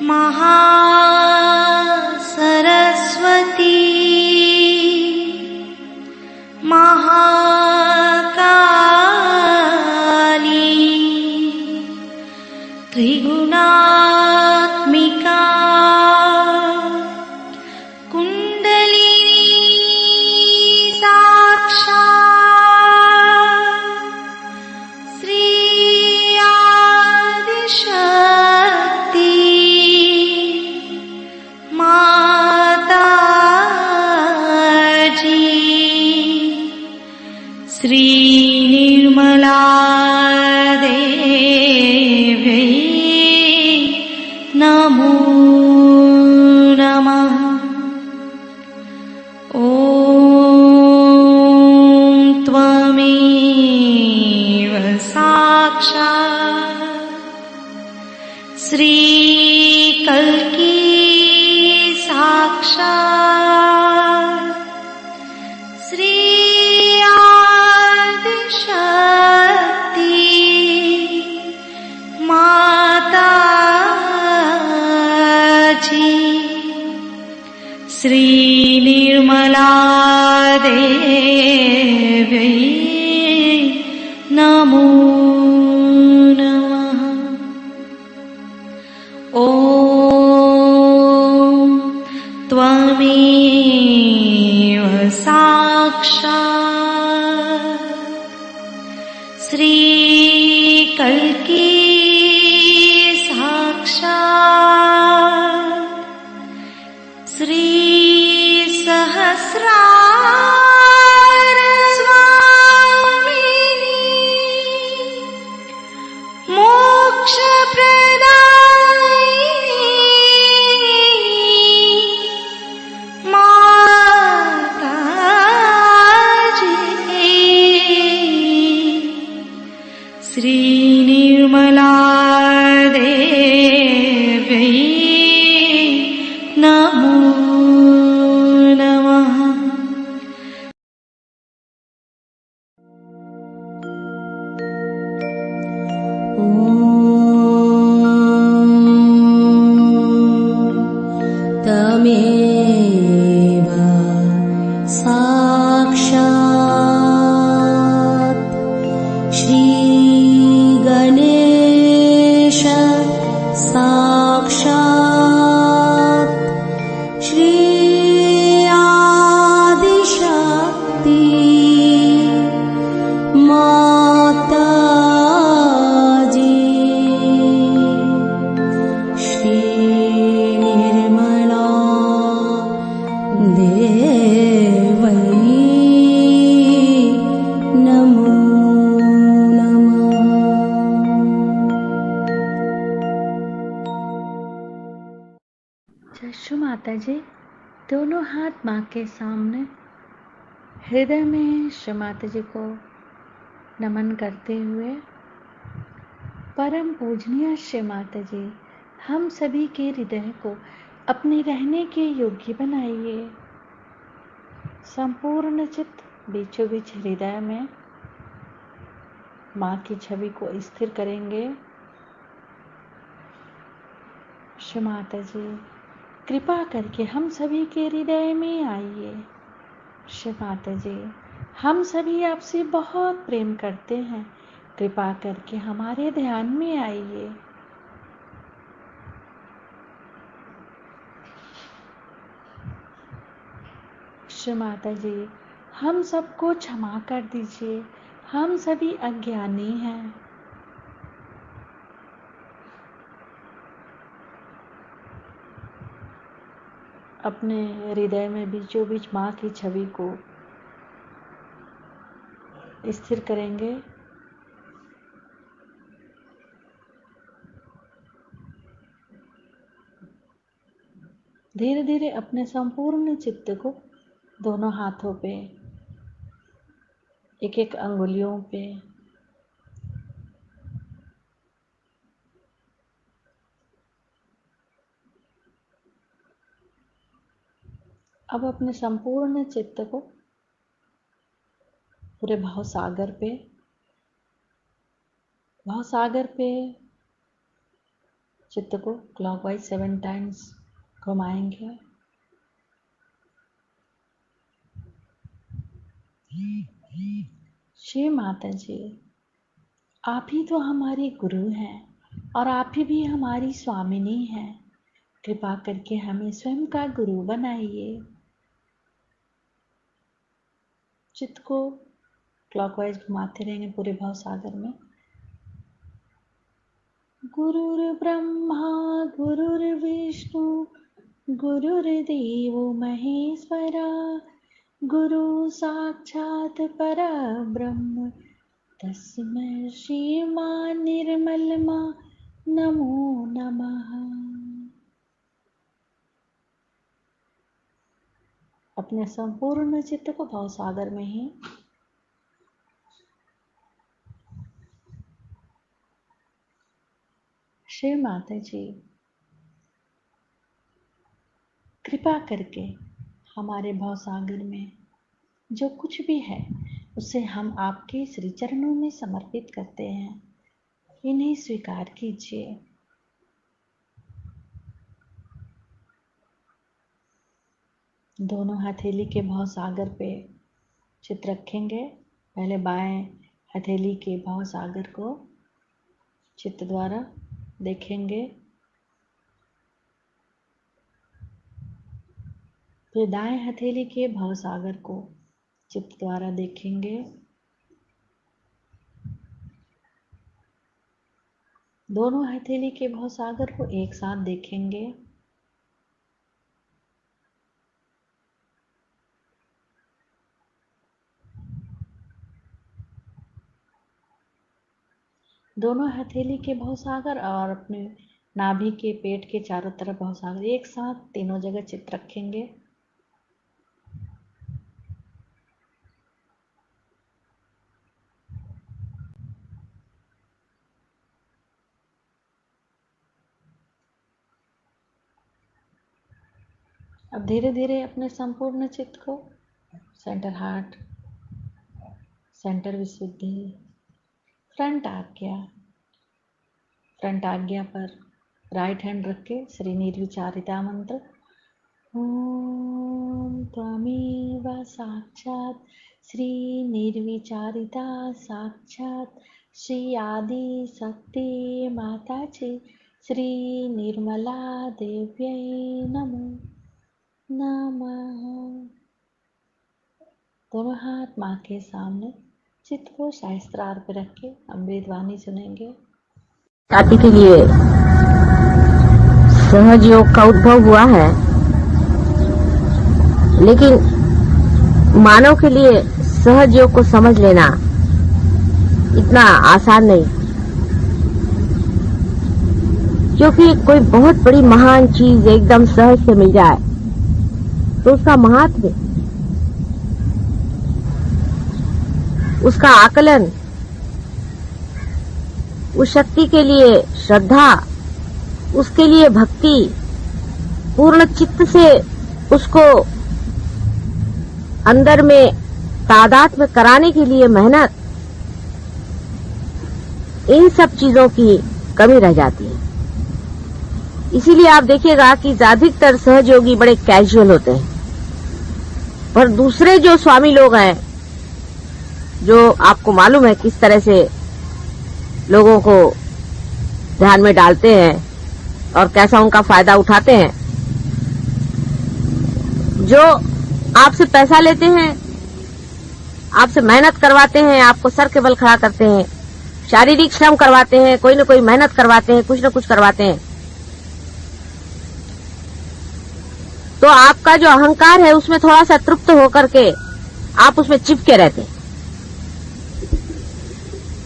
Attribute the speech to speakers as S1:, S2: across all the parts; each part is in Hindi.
S1: महासरस्वती महाकाली त्रिगुणात्मिका कुंडलिनी साक्षात् श्री आदिशक्ति माताजी श्री निर्मला देवी नमो नमः। ॐ त्वमेव साक्षात् श्री कल्की साक्षात् श्री आदिशक्ति माताजी श्री निर्मला देवी नमो नमः। ॐ त्वमेव साक्षात् श्री कल्की साक्षात् श्री सहस्रार स्वामिनी मोक्ष प्रदायिनी माताजी श्री निर्मला देवी नमो नमः।
S2: तमेव साक्षात् श्री गणेश साक्षात् श्री आदिशक्ति माताजी श्री निर्मला देवी नमो नमः।
S3: जशु माता जी दोनों हाथ माँ के सामने हृदय में श्री माता जी को नमन करते हुए, परम पूजनीय श्री माता जी हम सभी के हृदय को अपने रहने के योग्य बनाइए। संपूर्ण चित्त बीचों बीच हृदय में माँ की छवि को स्थिर करेंगे। श्री माता जी कृपा करके हम सभी के हृदय में आइए। श्री माता जी हम सभी आपसे बहुत प्रेम करते हैं, कृपा करके हमारे ध्यान में आइए। श्री माता जी हम सबको क्षमा कर दीजिए, हम सभी अज्ञानी हैं। अपने हृदय में बीचों बीच माँ की छवि को स्थिर करेंगे। धीरे धीरे अपने संपूर्ण चित्त को दोनों हाथों पे, एक एक अंगुलियों पे अब अपने संपूर्ण चित्त को पूरे भवसागर पे चित्त को क्लॉकवाइज 7 टाइम्स घुमाएंगे। श्री माता जी, आप ही तो हमारी गुरु हैं और आप ही भी हमारी स्वामिनी हैं। कृपा करके हमें स्वयं का गुरु बनाइए। चित्त को क्लॉकवाइज घुमाते रहेंगे पूरे भव सागर में। गुरुर्ब्रह्मा गुरुर्विष्णु गुरुर्देवो महेश्वरा गुरु साक्षात् परब्रह्म तस्मै श्रीमान निर्मलमा नमो नमः। अपने संपूर्ण चित्त को भव सागर में ही श्री माता जी, कृपा करके हमारे भव सागर में जो कुछ भी है उसे हम आपके श्री चरणों में समर्पित करते हैं। इन्हें स्वीकार कीजिए। दोनों हथेली के भव सागर पे चित्त रखेंगे। पहले बाएं हथेली के भव सागर को चित्त द्वारा देखेंगे, फिर दाएं हथेली के भव सागर को चित्त द्वारा देखेंगे। दोनों हथेली के भव सागर को एक साथ देखेंगे। दोनों हथेली के भव सागर और अपने नाभि के पेट के चारों तरफ भव सागर एक साथ तीनों जगह चित्त रखेंगे। अब धीरे धीरे अपने संपूर्ण चित्त को सेंटर हार्ट, सेंटर विशुद्धि, फ्रंट आज्ञा पर राइट हैंड रख के श्री निर्विचारिता मंत्र ओम त्वमेव साक्षात् श्री निर्विचारिता साक्षात् श्री आदि शक्ति माता जी श्री निर्मला देव्यै नमो नमः। दोनों हाथ माँ के सामने चित्त को शास्त्रार पे रख के अमृत वाणी सुनेंगे।
S4: जाति के लिए सहज योग का उद्भव हुआ है, लेकिन मानव के लिए सहज योग को समझ लेना इतना आसान नहीं, क्योंकि कोई बहुत बड़ी महान चीज एकदम सहज से मिल जाए तो उसका महात्म्य, उसका आकलन, उस शक्ति के लिए श्रद्धा, उसके लिए भक्ति, पूर्ण चित्त से उसको अंदर में तादाद में कराने के लिए मेहनत, इन सब चीजों की कमी रह जाती है। इसीलिए आप देखिएगा कि ज्यादातर सहयोगी बड़े कैजुअल होते हैं, पर दूसरे जो स्वामी लोग हैं, जो आपको मालूम है किस तरह से लोगों को ध्यान में डालते हैं और कैसा उनका फायदा उठाते हैं, जो आपसे पैसा लेते हैं, आपसे मेहनत करवाते हैं, आपको सर के बल खड़ा करते हैं, शारीरिक श्रम करवाते हैं, कोई न कोई मेहनत करवाते हैं, कुछ न कुछ करवाते हैं, तो आपका जो अहंकार है उसमें थोड़ा सा तृप्त होकर के आप उसमें चिपके रहते हैं।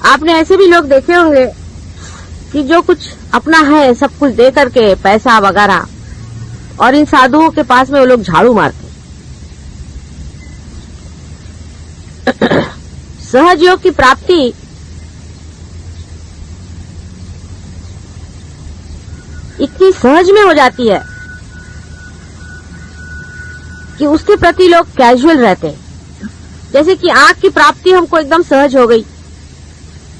S4: आपने ऐसे भी लोग देखे होंगे कि जो कुछ अपना है सब कुछ दे करके पैसा वगैरह, और इन साधुओं के पास में वो लोग झाड़ू मारते। सहज योग की प्राप्ति इतनी सहज में हो जाती है कि उसके प्रति लोग कैजुअल रहते हैं। जैसे कि आंख की प्राप्ति हमको एकदम सहज हो गई,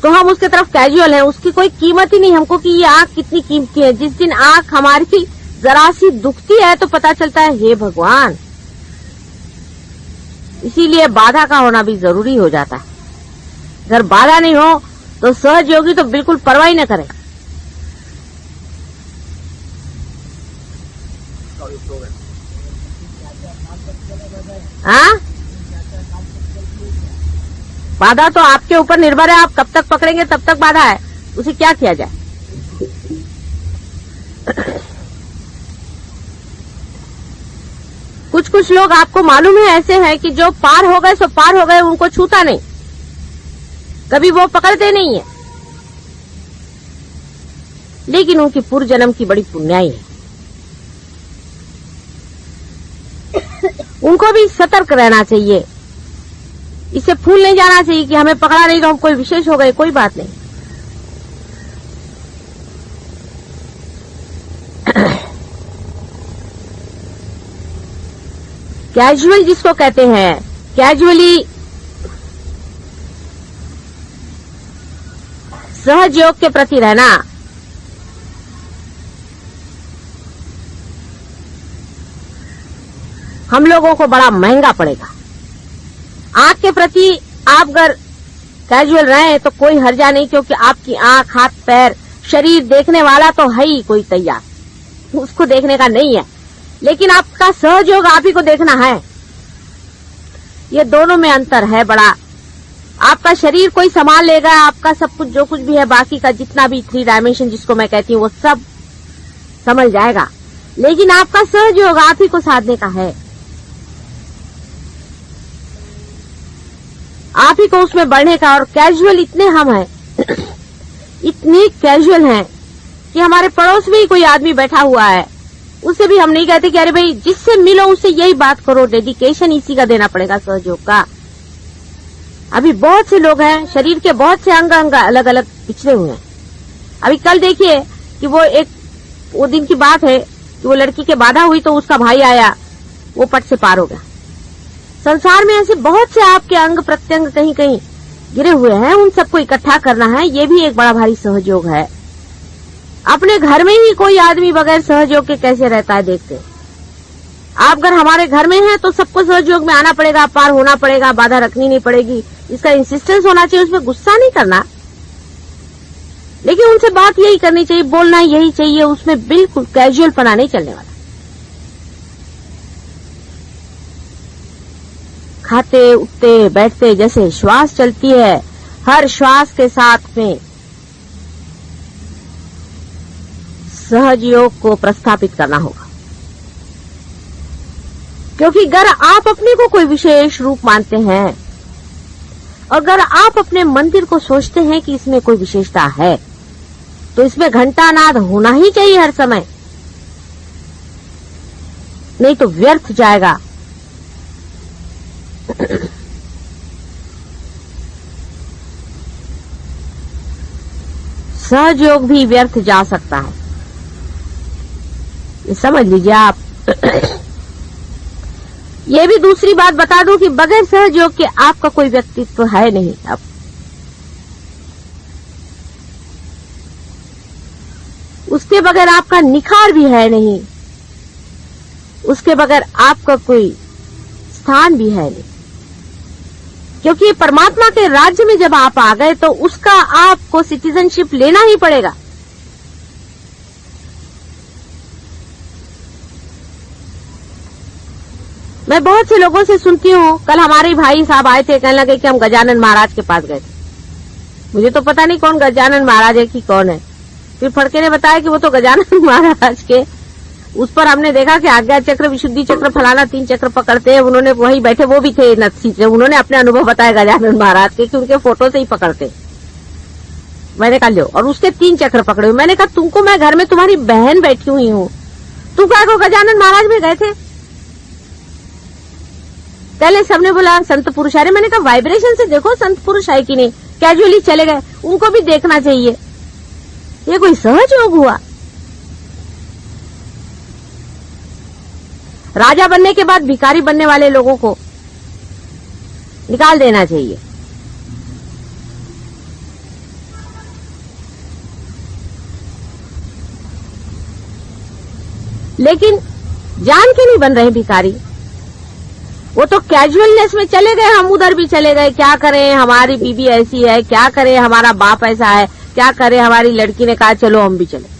S4: तो हम उसके तरफ कैजुअल हैं, उसकी कोई कीमत ही नहीं हमको कि ये आंख कितनी कीमती है। जिस दिन आंख हमारी जरा सी दुखती है तो पता चलता है हे भगवान। इसीलिए बाधा का होना भी जरूरी हो जाता है। अगर बाधा नहीं हो तो सहज योगी तो बिल्कुल परवाह ही न करे। हाँ, बाधा तो आपके ऊपर निर्भर है, आप कब तक पकड़ेंगे तब तक बाधा है, उसे क्या किया जाए। कुछ कुछ लोग आपको मालूम है ऐसे हैं कि जो पार हो गए सो पार हो गए, उनको छूता नहीं, कभी वो पकड़ते नहीं है, लेकिन उनकी पूर्व जन्म की बड़ी पुण्याई है। उनको भी सतर्क रहना चाहिए, इसे भूल नहीं जाना चाहिए कि हमें पकड़ा नहीं तो हम कोई विशेष हो गए, कोई बात नहीं। कैजुअल जिसको कहते हैं, कैजुअली सहज योग के प्रति रहना, हम लोगों को बड़ा महंगा पड़ेगा। आंख के प्रति आप अगर कैजुअल रहे तो कोई हर्जा नहीं, क्योंकि आपकी आंख, हाथ, पैर, शरीर देखने वाला तो है ही कोई तैयार, उसको देखने का नहीं है, लेकिन आपका सहयोग आप ही को देखना है। ये दोनों में अंतर है बड़ा। आपका शरीर कोई संभाल लेगा, आपका सब कुछ जो कुछ भी है, बाकी का जितना भी 3 डायमेंशन जिसको मैं कहती हूँ वो सब समझ जाएगा, लेकिन आपका सहयोग आप ही को साधने का है। आप ही को उसमें बढ़ने का। और कैजुअल इतने हम हैं इतनी कैजुअल हैं कि हमारे पड़ोस में ही कोई आदमी बैठा हुआ है, उससे भी हम नहीं कहते कि अरे भाई जिससे मिलो उससे यही बात करो। डेडिकेशन इसी का देना पड़ेगा, सहयोग का। अभी बहुत से लोग हैं, शरीर के बहुत से अंग अलग अलग पिछड़े हुए हैं। अभी कल देखिए कि वो दिन की बात है कि वो लड़की के बाधा हुई तो उसका भाई आया, वो पट से पार हो गया। संसार में ऐसे बहुत से आपके अंग प्रत्यंग कहीं कहीं गिरे हुए हैं, उन सबको इकट्ठा करना है, ये भी एक बड़ा भारी सहयोग है। अपने घर में ही कोई आदमी बगैर सहयोग के कैसे रहता है देखते। आप अगर हमारे घर में हैं तो सबको सहयोग में आना पड़ेगा, पार होना पड़ेगा, बाधा रखनी नहीं पड़ेगी, इसका इंसिस्टेंस होना चाहिए, उसमें गुस्सा नहीं करना, लेकिन उनसे बात यही करनी चाहिए, बोलना यही चाहिए, उसमें बिल्कुल कैजुअल पना नहीं चलने वाला। खाते उठते बैठते जैसे श्वास चलती है, हर श्वास के साथ में सहज योग को प्रस्थापित करना होगा। क्योंकि अगर आप अपने को कोई विशेष रूप मानते हैं, अगर आप अपने मंदिर को सोचते हैं कि इसमें कोई विशेषता है, तो इसमें घंटानाद होना ही चाहिए हर समय, नहीं तो व्यर्थ जाएगा। सहयोग भी व्यर्थ जा सकता है, ये समझ लीजिए आप। ये भी दूसरी बात बता दूं कि बगैर सहयोग के आपका कोई व्यक्तित्व है नहीं। अब उसके बगैर आपका निखार भी है नहीं, उसके बगैर आपका कोई स्थान भी है नहीं। क्योंकि परमात्मा के राज्य में जब आप आ गए तो उसका आपको सिटीजनशिप लेना ही पड़ेगा। मैं बहुत से लोगों से सुनती हूँ, कल हमारे भाई साहब आए थे, कहने लगे कि हम गजानन महाराज के पास गए थे। मुझे तो पता नहीं कौन गजानन महाराज है कि कौन है। फिर फड़के ने बताया कि वो तो गजानन महाराज के, उस पर हमने देखा कि आज्ञा चक्र, विशुद्धि चक्र, फलाना 3 चक्र पकड़ते हैं। उन्होंने वही बैठे, वो भी थे नत्थी से, उन्होंने अपने अनुभव बताया गजानन महाराज के कि उनके फोटो से ही पकड़ते। मैंने कहा लो, और उसके 3 चक्र पकड़े हुए। मैंने कहा तुमको, मैं घर में तुम्हारी बहन बैठी हुई हूँ, तुम क्या को गजानन महाराज में गए थे? पहले सबने बोला संत पुरुष है। मैंने कहा वाइब्रेशन से देखो संत पुरुष है कि नहीं, कैजुअली चले गए, उनको भी देखना चाहिए। ये कोई सहज योग हुआ? राजा बनने के बाद भिखारी बनने वाले लोगों को निकाल देना चाहिए। लेकिन जान के नहीं बन रहे भिखारी। वो तो कैजुअलनेस में चले गए, हम उधर भी चले गए। क्या करें, हमारी बीबी ऐसी है, क्या करें, हमारा बाप ऐसा है, क्या करें, हमारी लड़की ने कहा चलो हम भी चले।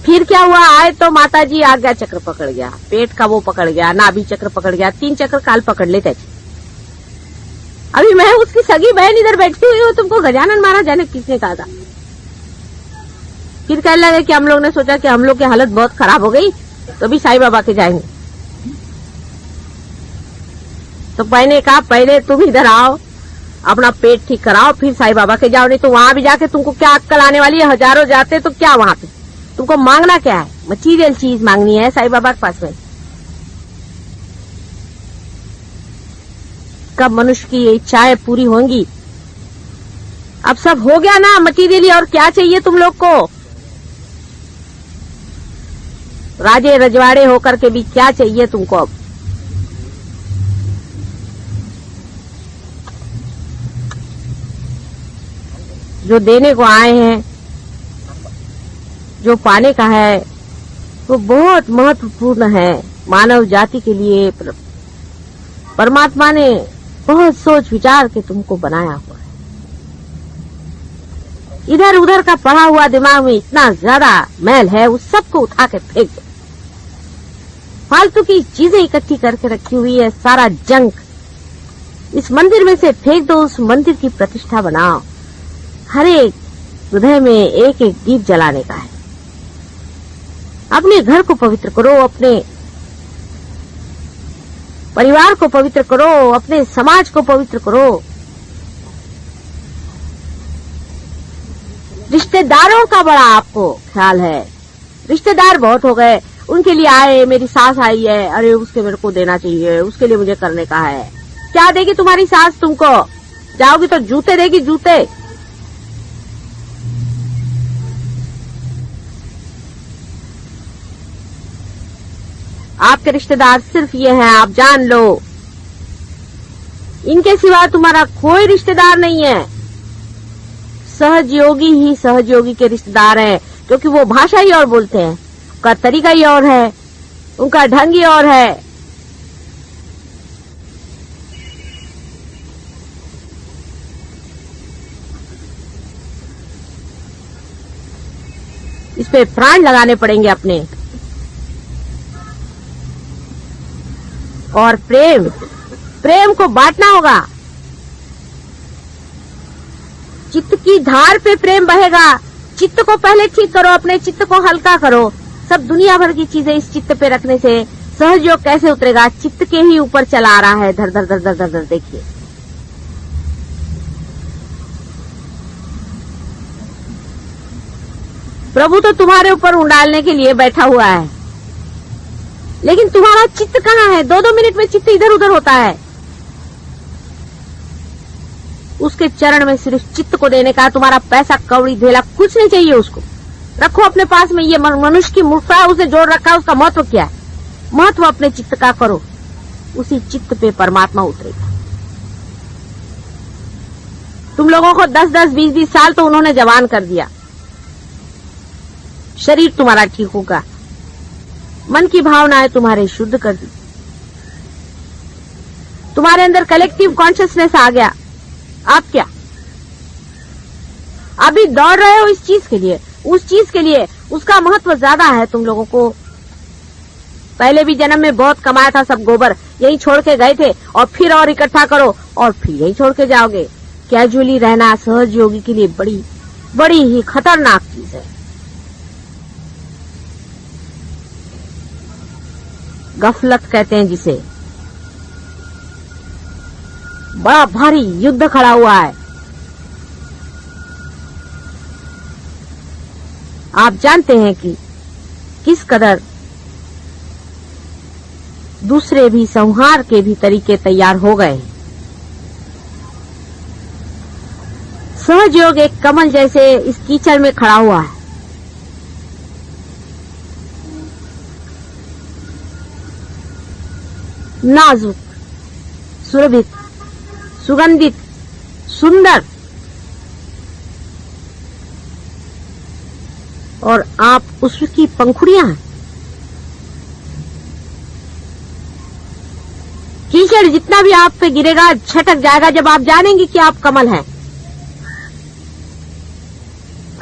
S4: फिर क्या हुआ, आए तो माता जी आज्ञा चक्र पकड़ गया, पेट का वो पकड़ गया, नाभि चक्र पकड़ गया, 3 चक्र काल पकड़ लेते थे। अभी मैं उसकी सगी बहन इधर बैठी हुई हूँ, तुमको गजानन महाराज जाने किसने कहा था। फिर कहने लगे कि हम लोग ने सोचा कि हम लोग की हालत बहुत खराब हो गई तो भी साईं बाबा के जाएंगे। तो मैंने कहा पहले तुम इधर आओ, अपना पेट ठीक कराओ, फिर साईं बाबा के जाओ। नहीं तो वहां भी जाके तुमको क्या अक्कल आने वाली है, हजारों जाते तो क्या वहां पे तुमको मांगना क्या है, मटीरियल चीज मांगनी है साईं बाबा के पास में। कब मनुष्य की इच्छाएं पूरी होंगी। अब सब हो गया ना मटीरियली, और क्या चाहिए तुम लोग को। राजे रजवाड़े होकर के भी क्या चाहिए तुमको। अब जो देने को आए हैं, जो पाने का है, वो बहुत महत्वपूर्ण है मानव जाति के लिए। परमात्मा ने बहुत सोच विचार के तुमको बनाया हुआ है। इधर उधर का पड़ा हुआ दिमाग में इतना ज्यादा मैल है, उस सबको उठा के फेंक दो। फालतू की चीजें इकट्ठी करके रखी हुई है, सारा जंक इस मंदिर में से फेंक दो। उस मंदिर की प्रतिष्ठा बनाओ। हर एक हृदय में एक एक दीप जलाने का है। अपने घर को पवित्र करो, अपने परिवार को पवित्र करो, अपने समाज को पवित्र करो। रिश्तेदारों का बड़ा आपको ख्याल है। रिश्तेदार बहुत हो गए, उनके लिए आए, मेरी सास आई है, अरे उसके मेरे को देना चाहिए, उसके लिए मुझे करने का है। क्या देगी तुम्हारी सास तुमको? जाओगी तो जूते देगी, जूते। आपके रिश्तेदार सिर्फ ये हैं, आप जान लो। इनके सिवा तुम्हारा कोई रिश्तेदार नहीं है। सहजयोगी ही सहजयोगी के रिश्तेदार हैं, क्योंकि वो भाषा ही और बोलते हैं, उनका तरीका ही और है, उनका ढंग ही और है। इस पे प्राण लगाने पड़ेंगे अपने। और प्रेम को बांटना होगा। चित्त की धार पे प्रेम बहेगा। चित्त को पहले ठीक करो, अपने चित्त को हल्का करो। सब दुनिया भर की चीजें इस चित्त पे रखने से सहयोग कैसे उतरेगा? चित्त के ही ऊपर चला आ रहा है, धर धर धर धर धर धर। देखिए प्रभु तो तुम्हारे ऊपर उंडालने के लिए बैठा हुआ है, लेकिन तुम्हारा चित्त कहाँ है? 2-2 मिनट में चित्त इधर उधर होता है। उसके चरण में सिर्फ चित्त को देने का। तुम्हारा पैसा कौड़ी धेला कुछ नहीं चाहिए उसको। रखो अपने पास में। ये मनुष्य की मूर्खता है, उसे जोड़ रखा है। उसका महत्व क्या है? महत्व अपने चित्त का करो, उसी चित्त पे परमात्मा उतरेगा। तुम लोगों को 10-10, 20-20 साल तो उन्होंने जवान कर दिया। शरीर तुम्हारा ठीक होगा, मन की भावनाएं तुम्हारे शुद्ध कर दी, तुम्हारे अंदर कलेक्टिव कॉन्शियसनेस आ गया। आप क्या अभी दौड़ रहे हो इस चीज के लिए, उस चीज के लिए? उसका महत्व ज्यादा है तुम लोगों को। पहले भी जन्म में बहुत कमाया था, सब गोबर यही छोड़ के गए थे, और फिर और इकट्ठा करो और फिर यही छोड़ के जाओगे। कैजुअली रहना सहज योगी के लिए बड़ी बड़ी ही खतरनाक चीज है। गफलत कहते हैं जिसे। बड़ा भारी युद्ध खड़ा हुआ है। आप जानते हैं कि किस कदर दूसरे भी संहार के भी तरीके तैयार हो गए। सहजयोग एक कमल जैसे इस कीचड़ में खड़ा हुआ है। नाजुक, सुरभित, सुगंधित, सुंदर, और आप उसकी पंखुड़ियां हैं। कीचड़ जितना भी आप पे गिरेगा छटक जाएगा जब आप जानेंगे कि आप कमल हैं।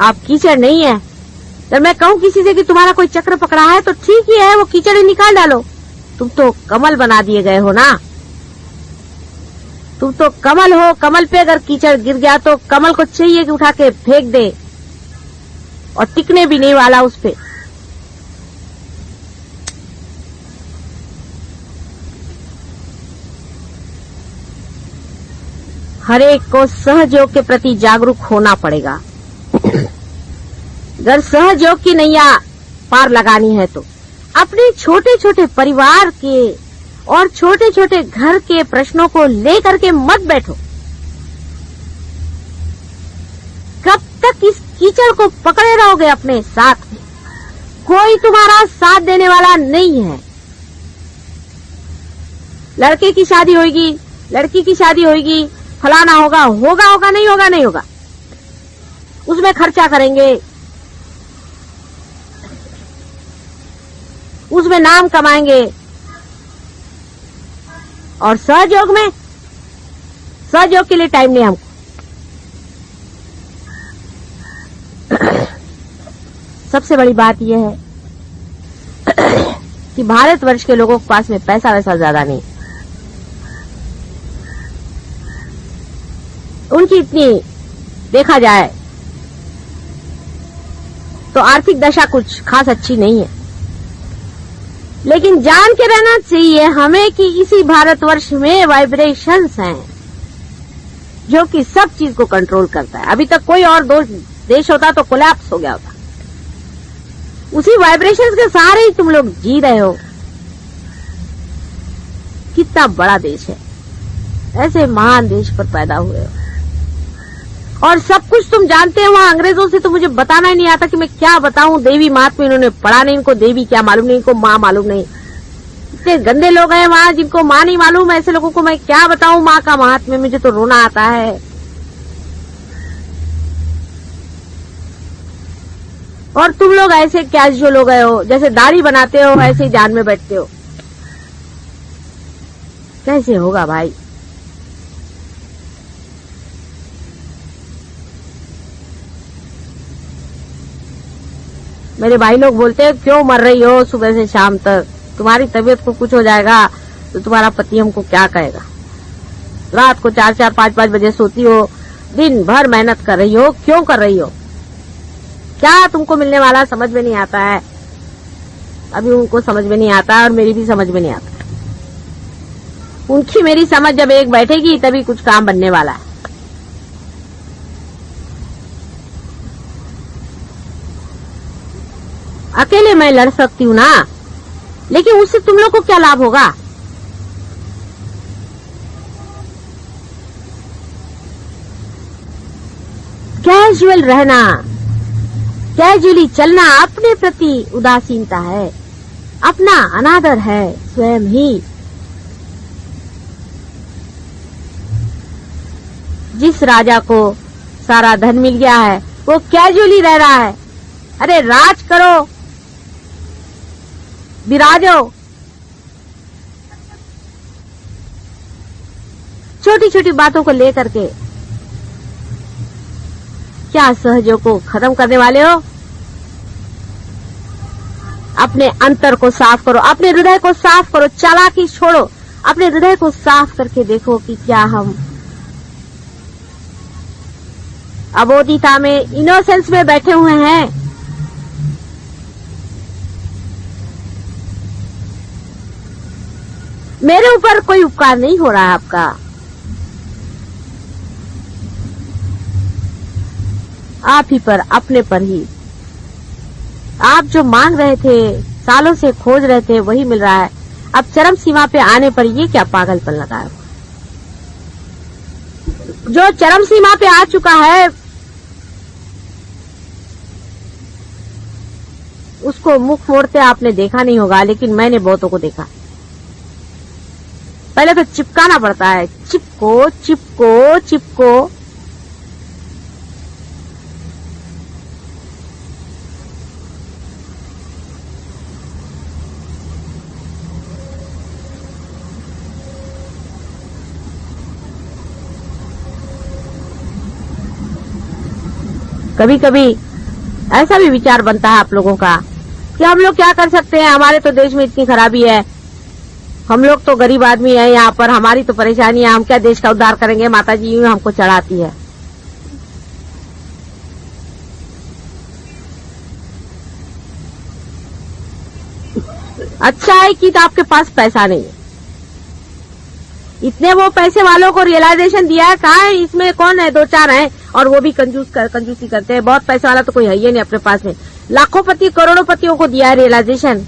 S4: आप कीचड़ नहीं है। जब मैं कहूं किसी से कि तुम्हारा कोई चक्र पकड़ा है तो ठीक ही है, वो कीचड़ निकाल डालो। तुम तो कमल बना दिए गए हो ना। तुम तो कमल हो। कमल पे अगर कीचड़ गिर गया तो कमल को चाहिए कि उठा के फेंक दे, और टिकने भी नहीं वाला उस पे। हर एक को सहयोग के प्रति जागरूक होना पड़ेगा। अगर सहयोग की नैया पार लगानी है तो अपने छोटे छोटे परिवार के और छोटे छोटे घर के प्रश्नों को लेकर के मत बैठो। कब तक इस कीचड़ को पकड़े रहोगे अपने साथ में? कोई तुम्हारा साथ देने वाला नहीं है। लड़के की शादी होगी, लड़की की शादी होगी, फलाना होगा, होगा नहीं होगा, नहीं होगा। उसमें खर्चा करेंगे, उसमें नाम कमाएंगे, और सहयोग में, सहयोग के लिए टाइम नहीं हमको। सबसे बड़ी बात यह है कि भारतवर्ष के लोगों के पास में पैसा वैसा ज्यादा नहीं। उनकी इतनी देखा जाए तो आर्थिक दशा कुछ खास अच्छी नहीं है। लेकिन जान के रहना चाहिए हमें कि इसी भारतवर्ष में वाइब्रेशंस हैं जो कि सब चीज को कंट्रोल करता है। अभी तक कोई और देश होता तो कोलैप्स हो गया होता। उसी वाइब्रेशंस के सहारे ही तुम लोग जी रहे हो। कितना बड़ा देश है, ऐसे महान देश पर पैदा हुए हो, और सब कुछ तुम जानते हो। वहां अंग्रेजों से तो मुझे बताना ही नहीं आता कि मैं क्या बताऊं। देवी महात्मा इन्होंने पढ़ा नहीं, इनको देवी क्या मालूम नहीं, इनको माँ मालूम नहीं। इतने गंदे लोग हैं वहां जिनको माँ नहीं मालूम। ऐसे लोगों को मैं क्या बताऊं माँ का महात्म्य, मुझे तो रोना आता है। और तुम लोग ऐसे कैजुअल हो गए हो, जैसे दाढ़ी बनाते हो ऐसे ही जान में बैठते हो। कैसे होगा भाई? मेरे भाई लोग बोलते हैं क्यों मर रही हो सुबह से शाम तक, तुम्हारी तबीयत को कुछ हो जाएगा तो तुम्हारा पति हमको क्या कहेगा। रात को 4-4, 5-5 बजे सोती हो, दिन भर मेहनत कर रही हो, क्यों कर रही हो? क्या तुमको मिलने वाला समझ में नहीं आता है। अभी उनको समझ में नहीं आता और मेरी भी समझ में नहीं आता। उनकी मेरी समझ जब एक बैठेगी तभी कुछ काम बनने वाला है। अकेले मैं लड़ सकती हूँ ना, लेकिन उससे तुम लोग को क्या लाभ होगा? कैजुअल रहना, कैजुअली चलना अपने प्रति उदासीनता है, अपना अनादर है स्वयं ही। जिस राजा को सारा धन मिल गया है वो कैजुअली रह रहा है। अरे राज करो, विराजो। छोटी छोटी बातों को लेकर के क्या सहयोग को खत्म करने वाले हो? अपने अंतर को साफ करो, अपने हृदय को साफ करो, चालाकी छोड़ो। अपने हृदय को साफ करके देखो कि क्या हम अबोधिता में, इनोसेंस में बैठे हुए हैं। मेरे ऊपर कोई उपकार नहीं हो रहा है आपका। आप ही पर, अपने पर ही। आप जो मांग रहे थे, सालों से खोज रहे थे, वही मिल रहा है। अब चरम सीमा पे आने पर ये क्या पागलपन लगा है? जो चरम सीमा पे आ चुका है उसको मुख मोड़ते आपने देखा नहीं होगा, लेकिन मैंने बहुतों को देखा। पहले तो चिपकाना पड़ता है, चिपको चिपको चिपको। कभी कभी ऐसा भी विचार बनता है आप लोगों का कि हम लोग क्या कर सकते हैं, हमारे तो देश में इतनी खराबी है, हम लोग तो गरीब आदमी है यहाँ पर, हमारी तो परेशानी है, हम क्या देश का उद्धार करेंगे। माता जी यूं हमको चढ़ाती है। अच्छा है कि तो आपके पास पैसा नहीं है, इतने वो पैसे वालों को रियलाइजेशन दिया है। कहाँ है, इसमें कौन है, 2-4 हैं और वो भी कंजूसी करते हैं। बहुत पैसे वाला तो कोई है ही नहीं अपने पास में। लाखोंपति करोड़ोंपतियों को दिया है रियलाइजेशन,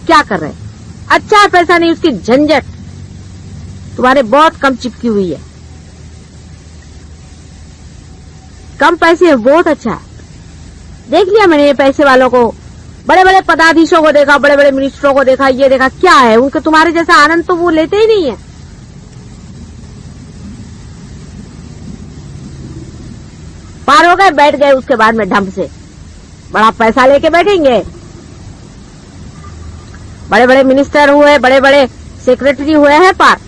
S4: क्या कर रहे हैं। अच्छा है पैसा नहीं, उसकी झंझट तुम्हारे बहुत कम चिपकी हुई है। कम पैसे है, बहुत अच्छा है। देख लिया मैंने ये पैसे वालों को, बड़े बड़े पदाधीशों को देखा, बड़े बड़े मिनिस्टरों को देखा, ये देखा क्या है उनके, तुम्हारे जैसा आनंद तो वो लेते ही नहीं है। पार हो गए, बैठ गए, उसके बाद में ढंग से बड़ा पैसा लेके बैठेंगे। बड़े बड़े मिनिस्टर हुए, बड़े बड़े सेक्रेटरी हुए हैं पार।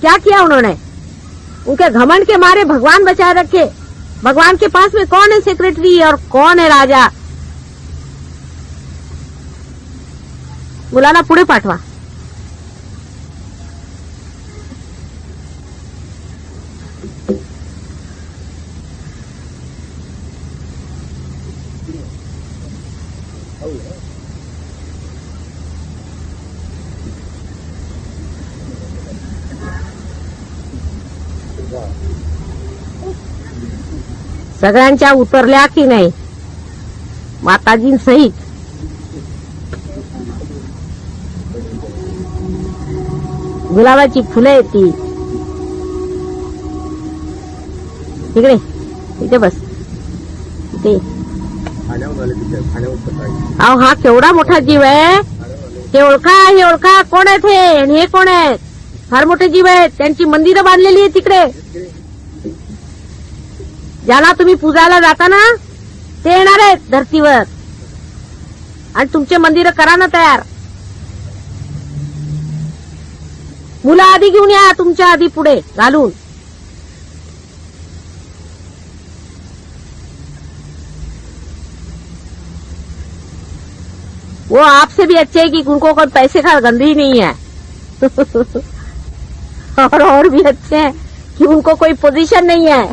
S4: क्या किया उन्होंने, उनके घमंड के मारे भगवान बचाए रखे। भगवान के पास में कौन है सेक्रेटरी और कौन है राजा। मुलाना पुढे पाठवा। सगळ्यांच्या उतरल्या की नाही माताजींसहित। गुलाबाची फुलं आहेत ती, इकडे इथे बस, इथे। अहो हा केवढा मोठा जीव आहे, हे ओळखा कोण आहेत हे, आणि हे कोण आहेत, फार मोठे जीव आहेत, त्यांची मंदिरं बांधलेली आहेत तिकडे। ज्याला तुम्ही पूजायला जाता ना ते येणार आहेत धरतीवर, आणि तुमचे मंदिर करा ना तयार। मुलं आधी घेऊन या, तुमच्या आधी पुढे घालून। वो आपसे भी अच्छे है कि उनको कोई पैसे का गंध ही नहीं है और भी अच्छे हैं कि उनको कोई पोजीशन नहीं है।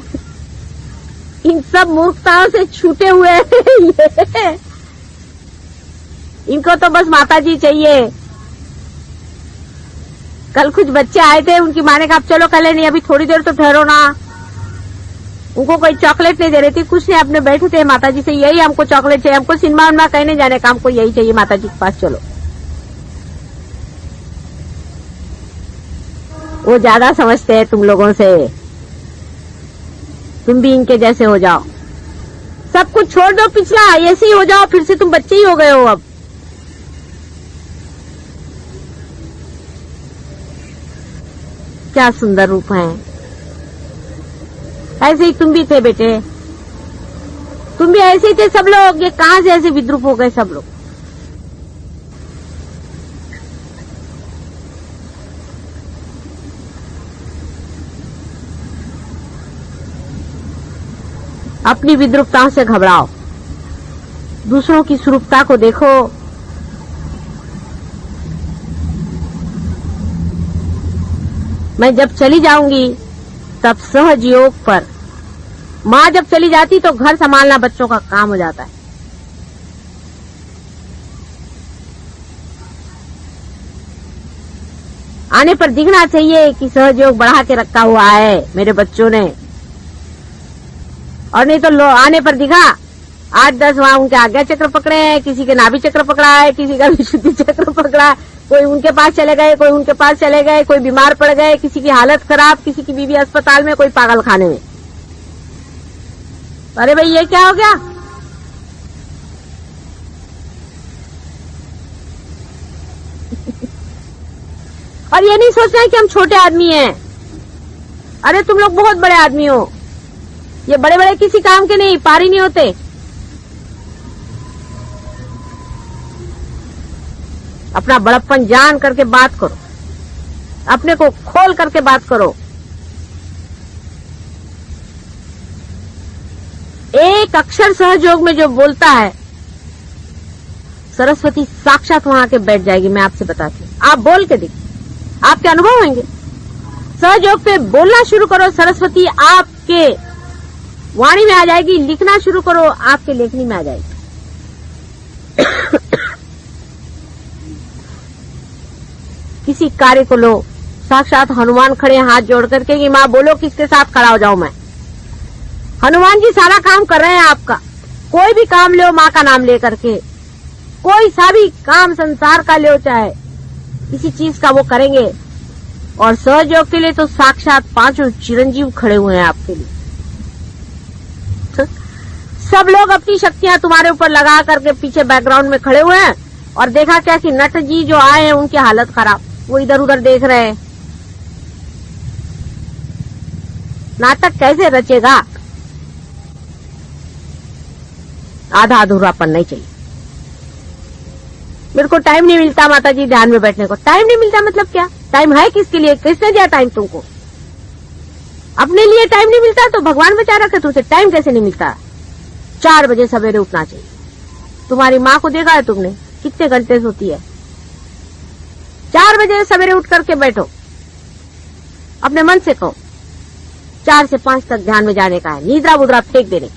S4: इन सब मूर्खताओं से छूटे हुए ये। इनको तो बस माता जी चाहिए। कल कुछ बच्चे आए थे, उनकी माँ ने कहा चलो कल नहीं, अभी थोड़ी देर तो ठहरो ना। उनको कोई चॉकलेट नहीं दे रही थी, कुछ नहीं, अपने बैठे थे माता जी से, यही हमको चॉकलेट चाहिए, हमको सिनेमा उनमा कहीं नहीं जाने का, हमको यही चाहिए माता जी के पास चलो। वो ज्यादा समझते हैं तुम लोगों से, तुम भी इनके जैसे हो जाओ। सब कुछ छोड़ दो पिछला, ऐसे ही हो जाओ, फिर से तुम बच्चे ही हो गए हो। अब क्या सुंदर रूप है। ऐसे ही तुम भी थे बेटे, तुम भी ऐसे ही थे सब लोग। ये कहां से ऐसे विद्रूप हो गए सब लोग। अपनी विद्रूपताओं से घबराओ, दूसरों की स्वरूपता को देखो। मैं जब चली जाऊंगी तब सहज योग पर, माँ जब चली जाती तो घर संभालना बच्चों का काम हो जाता है। आने पर दिखना चाहिए कि सहज योग बढ़ा के रखा हुआ है मेरे बच्चों ने, और नहीं तो आने पर दिखा 8-10 वहां उनके आज्ञा चक्र पकड़े हैं, किसी के नाभि चक्र पकड़ा है, किसी का विशुद्धि चक्र पकड़ा है, कोई उनके पास चले गए, कोई उनके पास चले गए, कोई बीमार पड़ गए, किसी की हालत खराब, किसी की बीवी अस्पताल में, कोई पागल खाने में। अरे भाई ये क्या हो गया। और ये नहीं सोचना है कि हम छोटे आदमी हैं। अरे तुम लोग बहुत बड़े आदमी हो, ये बड़े बड़े किसी काम के नहीं, पार ही नहीं होते। अपना बड़प्पन जान करके बात करो, अपने को खोल करके बात करो। अक्षर सहयोग में जो बोलता है, सरस्वती साक्षात वहां आके बैठ जाएगी। मैं आपसे बताती हूँ, आप बोल के देखिए, आपके अनुभव होंगे। सहयोग पे बोलना शुरू करो, सरस्वती आपके वाणी में आ जाएगी। लिखना शुरू करो, आपके लेखनी में आ जाएगी। किसी कार्य को लो, साक्षात हनुमान खड़े हाथ जोड़ करके कि माँ बोलो किसके साथ खड़ा हो जाऊं मैं। हनुमान जी सारा काम कर रहे हैं आपका। कोई भी काम लो माँ का नाम लेकर के, कोई सा भी काम संसार का लो, चाहे किसी चीज का, वो करेंगे। और सहयोग के लिए तो साक्षात पांचों चिरंजीव खड़े हुए हैं आपके लिए। सब लोग अपनी शक्तियां तुम्हारे ऊपर लगा करके पीछे बैकग्राउंड में खड़े हुए हैं। और देखा क्या कि नट जी जो आए हैं उनकी हालत खराब, वो इधर उधर देख रहे हैं। नाटक कैसे रचेगा? आधा अधूरापन नहीं चाहिए। मेरे को टाइम नहीं मिलता माता जी ध्यान में बैठने को। टाइम नहीं मिलता मतलब क्या? टाइम है किसके लिए? किसने दिया टाइम तुमको? अपने लिए टाइम नहीं मिलता तो भगवान बचा रखे तुमसे। टाइम कैसे नहीं मिलता? 4 बजे सवेरे उठना चाहिए। तुम्हारी माँ को देखा है तुमने कितने घंटे सोती है? 4 बजे सवेरे उठ करके बैठो, अपने मन से कहो 4 से 5 तक ध्यान में जाने का है, नींदरा बुदरा फेंक देने की।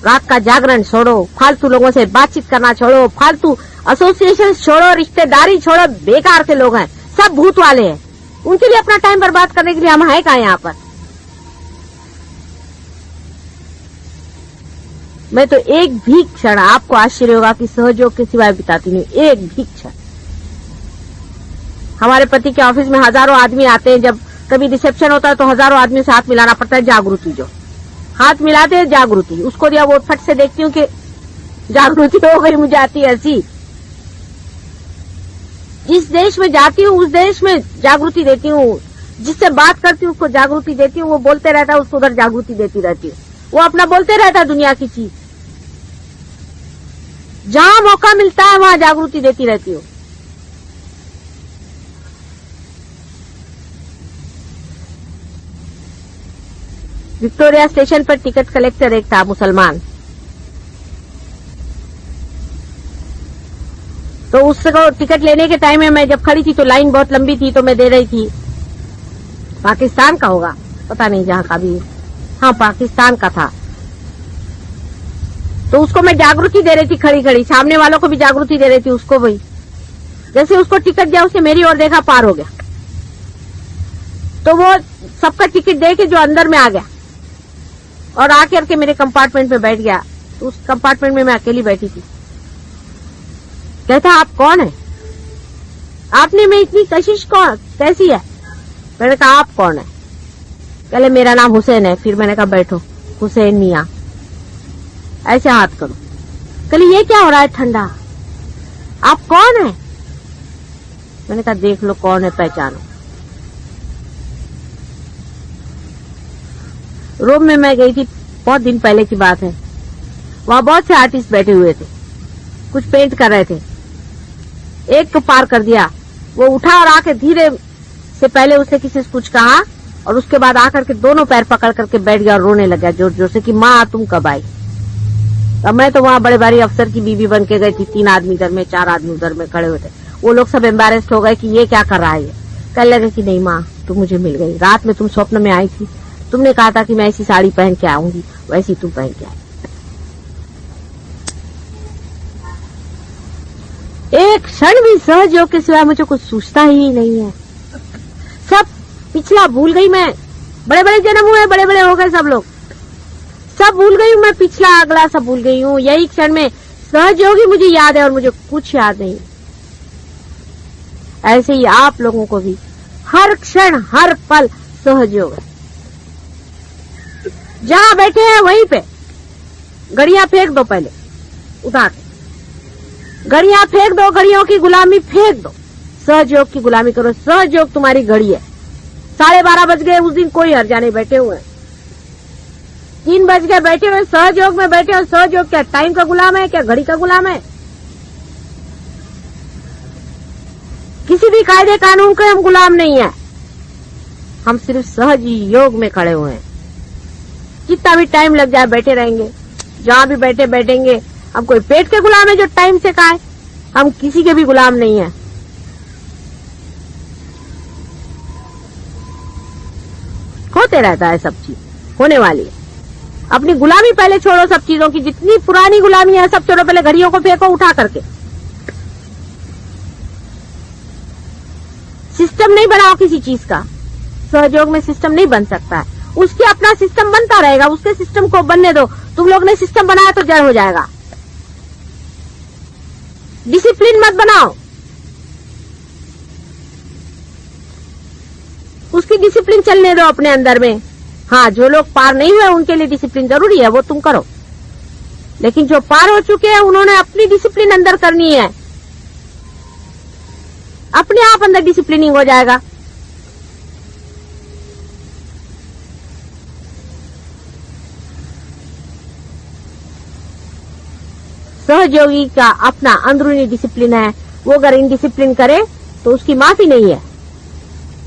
S4: रात का जागरण छोड़ो, फालतू लोगों से बातचीत करना छोड़ो, फालतू एसोसिएशन छोड़ो, रिश्तेदारी छोड़ो। बेकार के लोग हैं, सब भूत वाले हैं। उनके लिए अपना टाइम बर्बाद करने के लिए हम हैं कहाँ यहाँ पर? मैं तो एक भी क्षण, आपको आश्चर्य होगा कि सहयोग के सिवाय बिताती नहीं, एक भी क्षण। हमारे पति के ऑफिस में हजारों आदमी आते हैं, जब कभी रिसेप्शन होता है तो हजारों आदमी से हाथ मिलाना पड़ता है। जागृति जो हाथ मिलाते हैं, जागृति, उसको दिया वो फट से देखती हूँ कि जागृति हो गई। मुझे आती है हंसी। जिस देश में जाती हूँ उस देश में जागृति देती हूँ, जिससे बात करती हूँ उसको जागृति देती हूँ। वो बोलते रहता है, उसको उधर जागृति देती रहती हूँ। वो अपना बोलते रहता है दुनिया की चीज। जहां मौका मिलता है वहां जागृति देती रहती हूँ। विक्टोरिया स्टेशन पर टिकट कलेक्टर एक था मुसलमान, तो उसको टिकट लेने के टाइम में मैं जब खड़ी थी तो लाइन बहुत लंबी थी, तो मैं दे रही थी। पाकिस्तान का होगा, पता नहीं जहां का भी, हाँ पाकिस्तान का था। तो उसको मैं जागृति दे रही थी खड़ी खड़ी, सामने वालों को भी जागृति दे रही थी, उसको भी। जैसे उसको टिकट दिया, उसने मेरी ओर देखा, पार हो गया। तो वो सबका टिकट दे के जो अंदर में आ गया और आकर के मेरे कंपार्टमेंट में बैठ गया। तो उस कंपार्टमेंट में मैं अकेली बैठी थी। कहता आप कौन है? आपने में इतनी कशिश कौन कैसी है? मैंने कहा आप कौन है? पहले मेरा नाम हुसैन है। फिर मैंने कहा बैठो, हुसैन मियां, ऐसे हाथ करो। कहले ये क्या हो रहा है ठंडा? आप कौन है? मैंने कहा देख लो कौन है, पहचानो। रोम में मैं गई थी, बहुत दिन पहले की बात है। वहां बहुत से आर्टिस्ट बैठे हुए थे, कुछ पेंट कर रहे थे। एक को पार कर दिया, वो उठा और आके धीरे से, पहले उसने किसी से कुछ कहा और उसके बाद आकर के दोनों पैर पकड़ करके बैठ गया और रोने लगा जोर जोर से कि माँ तुम कब आई? अब मैं तो वहां बड़े भारी अफसर की बीवी बन के गई थी। 3 आदमी इधर में, 4 आदमी उधर में खड़े हुए थे। वो लोग सब एम्बेरेस्ड हो गए कि ये क्या कर रहा है। कहने लगे कि नहीं माँ तुम मुझे मिल गई, रात में तुम स्वप्न में आई थी, तुमने कहा था कि मैं ऐसी साड़ी पहन के आऊंगी, वैसी तुम पहन के आई। एक क्षण भी सहयोग के सिवाय मुझे कुछ सूझता ही नहीं है। सब पिछला भूल गई मैं। बड़े बड़े जन्म हुए, बड़े बड़े हो गए सब लोग, सब भूल गई हूँ मैं। पिछला अगला सब भूल गई हूँ। यही क्षण में सहयोगी मुझे याद है और मुझे कुछ याद नहीं। ऐसे ही आप लोगों को भी हर क्षण हर पल सहयोग है। जहां बैठे हैं वहीं पे घड़ियां फेंक दो, पहले उठा के घड़ियां फेंक दो, घड़ियों की गुलामी फेंक दो, सहयोग की गुलामी करो। सहयोग तुम्हारी घड़ी है। 12:30 बज गए उस दिन, कोई हर्जा नहीं, बैठे हुए। 3 बज गए बैठे हुए, सहयोग में बैठे हो। सहयोग क्या टाइम का गुलाम है? क्या घड़ी का गुलाम है? किसी भी कायदे कानून के हम गुलाम नहीं है। हम सिर्फ सहज ही योग में खड़े हुए हैं। जितना भी टाइम लग जाए बैठे रहेंगे, जहां भी बैठे बैठेंगे। हम कोई पेट के गुलाम है जो टाइम से खाए? हम किसी के भी गुलाम नहीं है। होते रहता है, सब चीज होने वाली है। अपनी गुलामी पहले छोड़ो, सब चीजों की जितनी पुरानी गुलामी है सब छोड़ो। पहले घड़ियों को फेंको उठा करके। सिस्टम नहीं बनाओ किसी चीज का। सहयोग में सिस्टम नहीं बन सकता है। उसके अपना सिस्टम बनता रहेगा, उसके सिस्टम को बनने दो। तुम लोग ने सिस्टम बनाया तो जड़ हो जाएगा। डिसिप्लिन मत बनाओ, उसकी डिसिप्लिन चलने दो अपने अंदर में। हाँ, जो लोग पार नहीं हुए उनके लिए डिसिप्लिन जरूरी है, वो तुम करो। लेकिन जो पार हो चुके हैं उन्होंने अपनी डिसिप्लिन अंदर करनी है। अपने आप अंदर डिसिप्लिनिंग हो जाएगा। सहयोगी का अपना अंदरूनी डिसिप्लिन है। वो अगर इनडिसिप्लिन करे तो उसकी माफी नहीं है।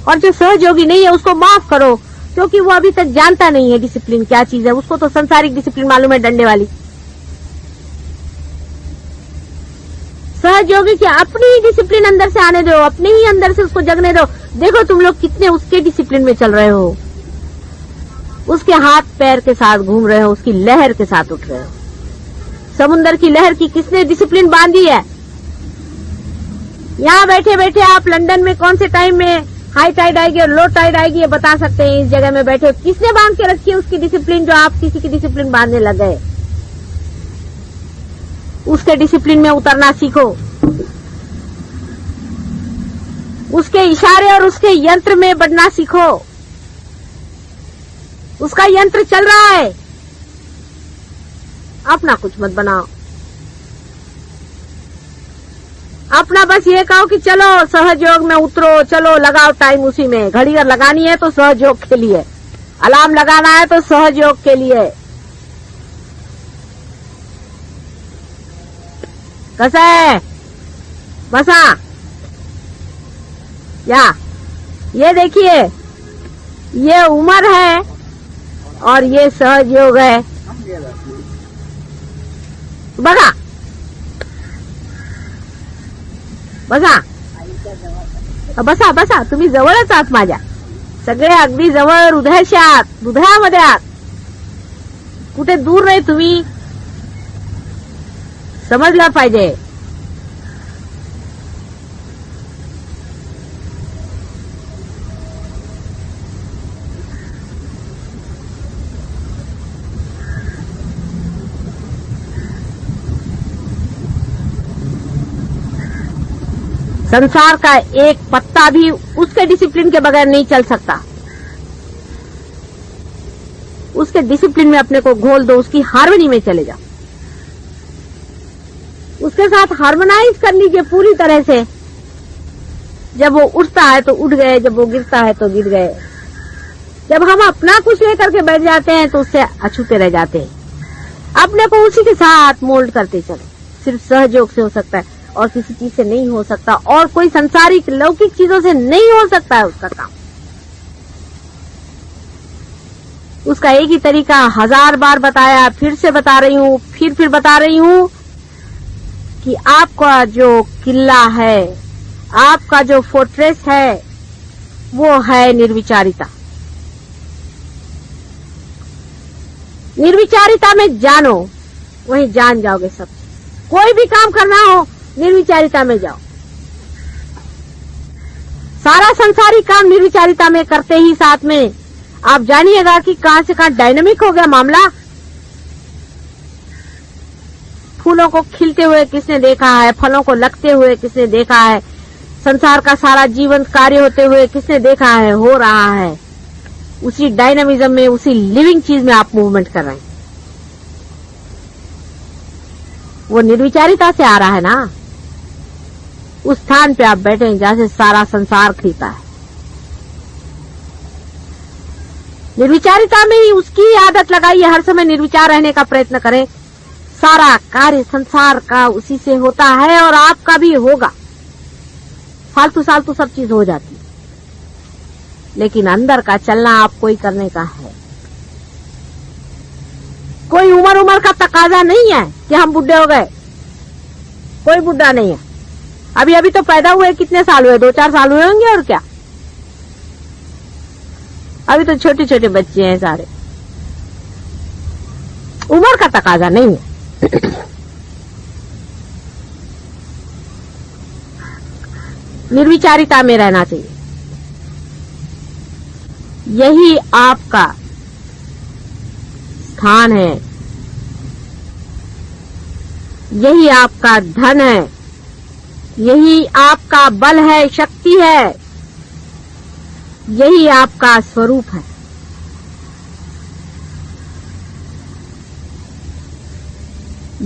S4: और जो सहयोगी नहीं है उसको माफ करो, क्योंकि वो अभी तक जानता नहीं है डिसिप्लिन क्या चीज है। उसको तो संसारिक डिसिप्लिन मालूम है, डंडे वाली। सहयोगी की अपनी ही डिसिप्लिन अंदर से आने दो, अपने ही अंदर से उसको जगने दो। देखो तुम लोग कितने उसके डिसिप्लिन में चल रहे हो, उसके हाथ पैर के साथ घूम रहे हो, उसकी लहर के साथ उठ रहे हो। समुद्र की लहर की किसने डिसिप्लिन बांधी है? यहाँ बैठे बैठे आप लंदन में कौन से टाइम में हाई टाइड आएगी और लो टाइड आएगी ये बता सकते हैं। इस जगह में बैठे किसने बांध के रखी है उसकी डिसिप्लिन, जो आप किसी की डिसिप्लिन बांधने लग गए? उसके डिसिप्लिन में उतरना सीखो। उसके इशारे और उसके यंत्र में बढ़ना सीखो। उसका यंत्र चल रहा है, अपना कुछ मत बनाओ। अपना बस ये कहो कि चलो सहयोग में उतरो, चलो लगाओ टाइम उसी में। घड़ी अगर लगानी है तो सहयोग के लिए, अलार्म लगाना है तो सहयोग के लिए। कैसा है बसा? या ये देखिए, ये उम्र है और ये सहयोग है। बघा बसा बसा बसा, तुम्ही जवळच आहात माझ्या, सगळे अगदी जवळ, हृदयाशी आहात, हृदयामध्ये आहात, कुठे दूर नाही तुम्ही, समजलं पाहिजे। संसार का एक पत्ता भी उसके डिसिप्लिन के बगैर नहीं चल सकता। उसके डिसिप्लिन में अपने को घोल दो, उसकी हार्मनी में चले जाओ, उसके साथ हार्मोनाइज कर लीजिए पूरी तरह से। जब वो उठता है तो उठ गए, जब वो गिरता है तो गिर गए। जब हम अपना कुछ लेकर के बैठ जाते हैं तो उससे अछूते रह जाते हैं। अपने को उसी के साथ मोल्ड करते चलो। सिर्फ सहयोग से हो सकता है और किसी चीज से नहीं हो सकता, और कोई संसारिक लौकिक चीजों से नहीं हो सकता है उसका काम। उसका एक ही तरीका 1000 बार बताया, फिर से बता रही हूं, फिर बता रही हूं कि आपका जो किला है, आपका जो फोर्ट्रेस है, वो है निर्विचारिता। निर्विचारिता में जानो, वहीं जान जाओगे सब। कोई भी काम करना हो निर्विचारिता में जाओ। सारा संसारी काम निर्विचारिता में करते ही साथ में आप जानिएगा कि कहां से कहां डायनामिक हो गया मामला। फूलों को खिलते हुए किसने देखा है, फलों को लगते हुए किसने देखा है, संसार का सारा जीवन कार्य होते हुए किसने देखा है, हो रहा है। उसी डायनामिज्म में, उसी लिविंग चीज में आप मूवमेंट कर रहे हैं। वो निर्विचारिता से आ रहा है ना। उस स्थान पे आप बैठे हैं जहां से सारा संसार खिलता है। निर्विचारिता में ही उसकी आदत लगाइए, हर समय निर्विचार रहने का प्रयत्न करें। सारा कार्य संसार का उसी से होता है और आपका भी होगा। फालतू सालतू सब चीज हो जाती है, लेकिन अंदर का चलना आपको ही करने का है। कोई उम्र का तकाजा नहीं है कि हम बुढ़े हो गए, कोई बुढ़ा नहीं है। अभी अभी तो पैदा हुए कितने साल हुए, 2-4 साल हुए होंगे, और क्या, अभी तो छोटे छोटे बच्चे हैं सारे। उम्र का तकाजा नहीं है। निर्विचारिता में रहना चाहिए, यही आपका स्थान है, यही आपका धन है, यही आपका बल है, शक्ति है, यही आपका स्वरूप है।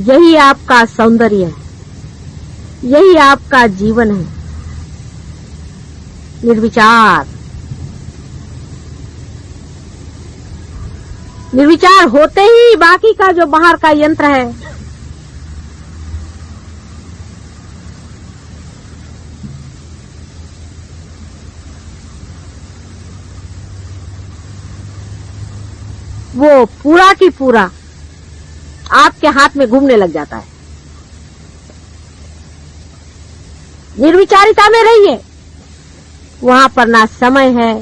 S4: यही आपका सौंदर्य है, यही आपका जीवन है। निर्विचार, निर्विचार होते ही बाकी का जो बाहर का यंत्र है, वो पूरा की पूरा आपके हाथ में घूमने लग जाता है। निर्विचारिता में रहिए, वहां पर ना समय है,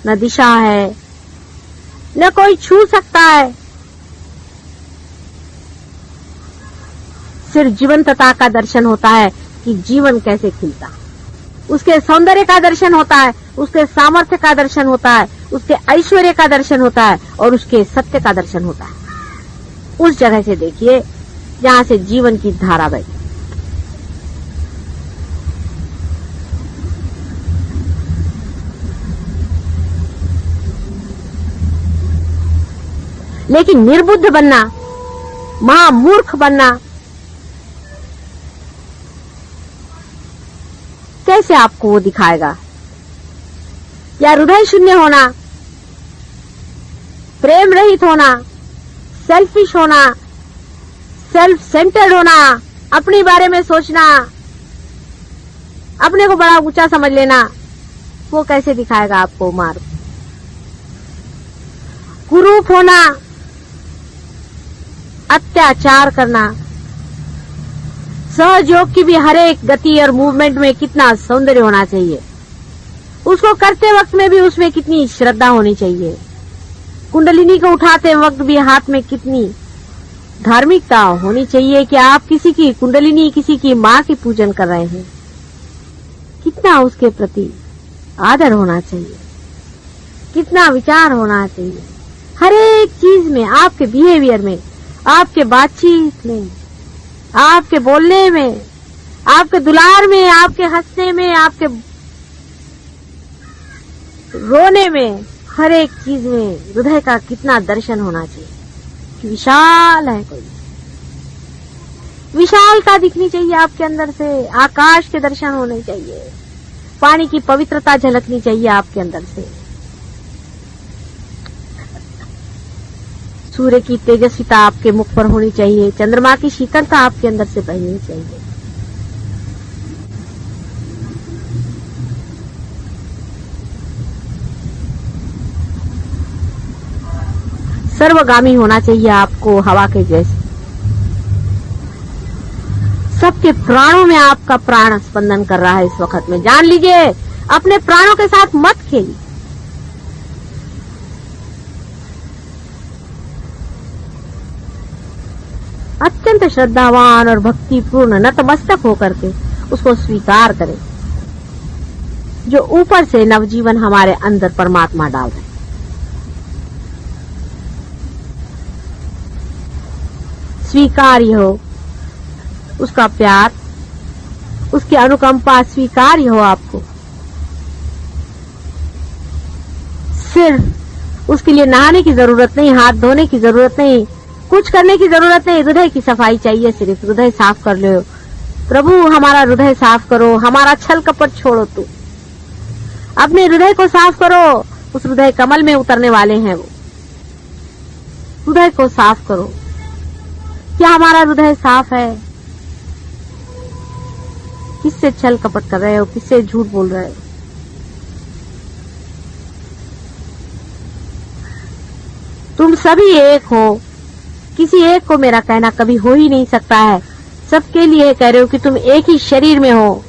S4: न दिशा है, न कोई छू सकता है। सिर्फ जीवंतता का दर्शन होता है कि जीवन कैसे खिलता है, उसके सौंदर्य का दर्शन होता है, उसके सामर्थ्य का दर्शन होता है, उसके ऐश्वर्य का दर्शन होता है, और उसके सत्य का दर्शन होता है। उस जगह से देखिए जहां से जीवन की धारा बहती। लेकिन निर्बुद्ध बनना, महामूर्ख बनना, कैसे आपको वो दिखाएगा? या हृदय शून्य होना, प्रेम रहित होना, सेल्फिश होना, सेल्फ सेंटर्ड होना, अपने बारे में सोचना, अपने को बड़ा ऊंचा समझ लेना, वो कैसे दिखाएगा आपको मार्ग? कुरूप होना, अत्याचार करना, सहयोग की भी हर एक गति और मूवमेंट में कितना सौंदर्य होना चाहिए, उसको करते वक्त में भी उसमें कितनी श्रद्धा होनी चाहिए, कुंडलिनी को उठाते वक्त भी हाथ में कितनी धार्मिकता होनी चाहिए कि आप किसी की कुंडलिनी, किसी की माँ की पूजन कर रहे हैं, कितना उसके प्रति आदर होना चाहिए, कितना विचार होना चाहिए, हर एक चीज में, आपके बिहेवियर में, आपके बातचीत में, आपके बोलने में, आपके दुलार में, आपके हंसने में, आपके रोने में, हर एक चीज में हृदय का कितना दर्शन होना चाहिए कि विशाल है कोई, विशालता दिखनी चाहिए आपके अंदर से, आकाश के दर्शन होने चाहिए, पानी की पवित्रता झलकनी चाहिए आपके अंदर से, सूर्य की तेजस्विता आपके मुख पर होनी चाहिए, चंद्रमा की शीतलता आपके अंदर से बहनी चाहिए। सर्वगामी होना चाहिए आपको, हवा के जैसे। सबके प्राणों में आपका प्राण स्पंदन कर रहा है इस वक्त में, जान लीजिए। अपने प्राणों के साथ मत खेलिए। अत्यंत श्रद्धावान और भक्तिपूर्ण नतमस्तक होकर के उसको स्वीकार करें जो ऊपर से नवजीवन हमारे अंदर परमात्मा डाल रहे। स्वीकार्य हो उसका प्यार, उसकी अनुकंपा स्वीकार्य हो आपको। सिर्फ उसके लिए नहाने की जरूरत नहीं, हाथ धोने की जरूरत नहीं, कुछ करने की जरूरत नहीं, हृदय की सफाई चाहिए। सिर्फ हृदय साफ कर लो। प्रभु हमारा हृदय साफ करो, हमारा छल कपट छोड़ो। तू अपने हृदय को साफ करो, उस हृदय कमल में उतरने वाले हैं वो। हृदय को साफ करो। क्या हमारा हृदय साफ है? किससे छल कपट कर रहे हो, किससे झूठ बोल रहे हो? तुम सभी एक हो, किसी एक को मेरा कहना कभी हो ही नहीं सकता है। सबके लिए कह रहे हो कि तुम एक ही शरीर में हो,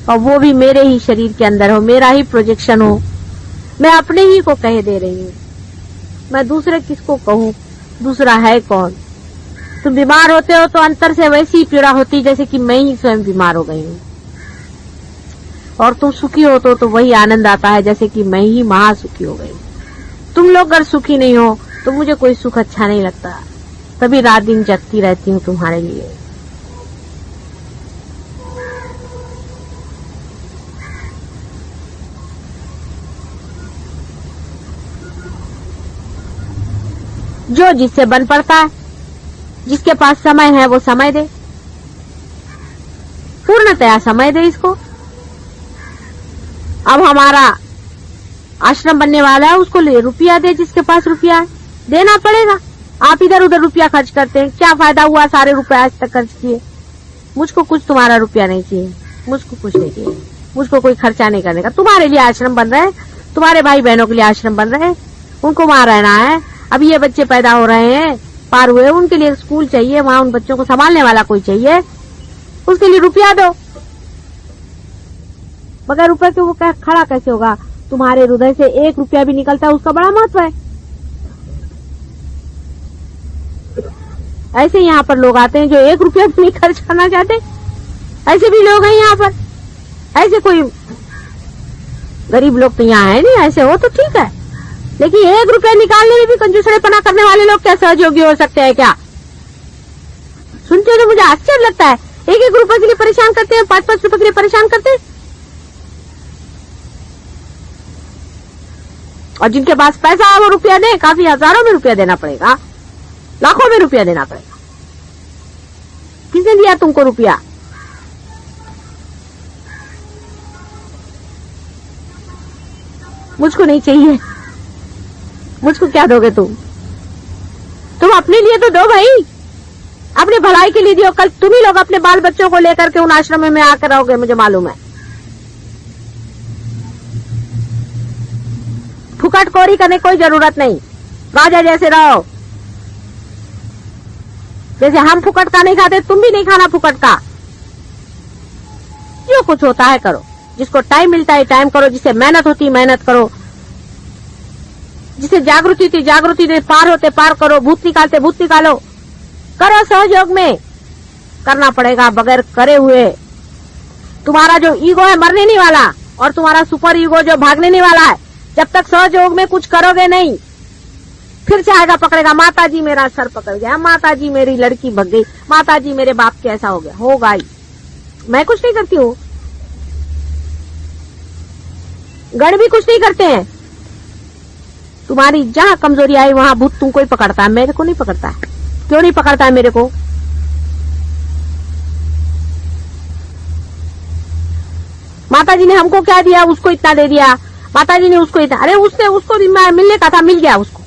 S4: और वो भी मेरे ही शरीर के अंदर हो, मेरा ही प्रोजेक्शन हो। मैं अपने ही को कह दे रही हूँ, मैं दूसरे किसको कहूँ? दूसरा है कौन? तुम बीमार होते हो तो अंतर से वैसी पीड़ा होती जैसे कि मैं ही स्वयं बीमार हो गई हूँ, और तुम सुखी हो तो वही आनंद आता है जैसे कि मैं ही महासुखी हो गई। तुम लोग अगर सुखी नहीं हो तो मुझे कोई सुख अच्छा नहीं लगता, तभी रात दिन जगती रहती हूँ तुम्हारे लिए। जो जिससे बन पड़ता है, जिसके पास समय है वो समय दे, पूर्णतया समय दे इसको। अब हमारा आश्रम बनने वाला है, उसको ले रुपया दे, जिसके पास रुपया है देना पड़ेगा। आप इधर उधर रुपया खर्च करते हैं, क्या फायदा हुआ? सारे रुपया आज तक खर्च किए। मुझको कुछ तुम्हारा रुपया नहीं चाहिए, मुझको कुछ नहीं चाहिए, मुझको कोई खर्चा नहीं करने का। तुम्हारे लिए आश्रम बन रहे हैं, तुम्हारे भाई बहनों के लिए आश्रम बन रहे हैं, उनको वहां रहना है। अब ये बच्चे पैदा हो रहे हैं, पार हुए, उनके लिए स्कूल चाहिए, वहां उन बच्चों को संभालने वाला कोई चाहिए, उसके लिए रुपया दो। बगैर रुपए के वो खड़ा कैसे होगा? तुम्हारे हृदय से 1 रुपया भी निकलता है, उसका बड़ा महत्व है। ऐसे यहाँ पर लोग आते हैं जो 1 रुपया भी नहीं खर्च करना चाहते, ऐसे भी लोग हैं यहाँ पर। ऐसे कोई गरीब लोग तो यहाँ है नहीं, ऐसे हो तो ठीक है, लेकिन 1 रुपया निकालने में भी कंजूसड़ेपना करने वाले लोग क्या सहयोगी हो सकते हैं क्या? सुनते हो तो मुझे आश्चर्य लगता है। 1-1 रुपए के लिए परेशान करते हैं, 5-5 रुपए के लिए परेशान करते हैं, और जिनके पास पैसा है वो रुपया दे, काफी हजारों में रुपया देना पड़ेगा, लाखों में रुपया देना पड़ेगा। किसने दिया तुमको रुपया? मुझको नहीं चाहिए, मुझको क्या दोगे तुम? तुम अपने लिए तो दो भाई, अपने भलाई के लिए दियो। कल तुम ही लोग अपने बाल बच्चों को लेकर के उन आश्रम में आकर रहोगे, मुझे मालूम है। फुकटखोरी करने कोई जरूरत नहीं, राजा जैसे रहो। जैसे हम फुकट का नहीं खाते, तुम भी नहीं खाना फुकट का। जो कुछ होता है करो, जिसको टाइम मिलता है टाइम करो, जिसे मेहनत होती मेहनत करो, जिसे जागृति थी जागृति दे, पार होते पार करो, भूत निकालते भूत निकालो, करो सहयोग में। करना पड़ेगा, बगैर करे हुए तुम्हारा जो ईगो है मरने नहीं वाला, और तुम्हारा सुपर ईगो जो भागने नहीं वाला है। जब तक सहयोग में कुछ करोगे नहीं, फिर से आएगा पकड़ेगा, माता जी मेरा सर पकड़ गया, माता जी मेरी लड़की भग गई, माता जी मेरे बाप के ऐसा हो गया। होगा ही, मैं कुछ नहीं करती हूँ, गण भी कुछ नहीं करते हैं। तुम्हारी जहां कमजोरी आई वहां भूत तुमको ही पकड़ता है, मेरे को नहीं पकड़ता है। क्यों नहीं पकड़ता है मेरे को? माता जी ने हमको क्या दिया, उसको इतना दे दिया, माता जी ने उसको इतना, अरे उसने उसको मिलने का था, मिल गया उसको।